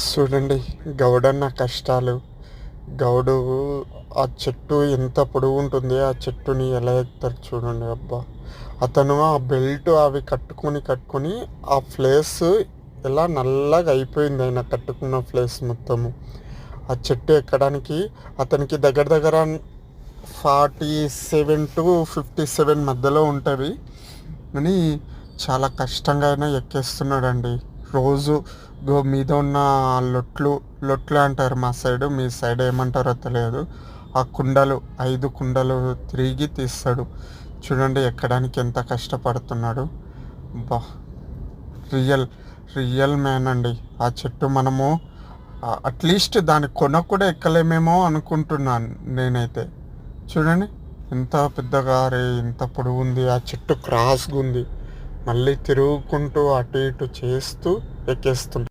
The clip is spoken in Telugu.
చూడండి గౌడన్న కష్టాలు. గౌడు ఆ చెట్టు ఎంత పొడవు ఉంటుంది, ఆ చెట్టుని ఎలా ఎక్కుతారు చూడండి. అబ్బా, అతను ఆ బెల్ట్ అవి కట్టుకొని ఆ ప్లేస్ ఎలా నల్లగా అయిపోయింది, ఆయన కట్టుకున్న ప్లేస్ మొత్తము. ఆ చెట్టు ఎక్కడానికి అతనికి దగ్గర దగ్గర 47 to 57 మధ్యలో ఉంటుంది అని చాలా కష్టంగా అయినా ఎక్కేస్తున్నాడండి. రోజు మీద ఉన్న లొట్లు అంటారు మా సైడు, మీ సైడ్ ఏమంటారో తెలియదు. ఆ కుండలు 5 కుండలు తిరిగి తీస్తాడు. చూడండి ఎక్కడానికి ఎంత కష్టపడుతున్నాడు. బా, రియల్ రియల్ మ్యాన్ అండి. ఆ చెట్టు మనము అట్లీస్ట్ దాని కొన కూడా ఎక్కలేమేమో అనుకుంటున్నాను నేనైతే. చూడండి ఎంత పెద్దగా, రే ఎంత పొడవు ఉంది, ఆ చెట్టు క్రాస్గా ఉంది. మళ్ళీ తిరుగుకుంటూ అటు ఇటు చేస్తూ ఎక్కేస్తుంది.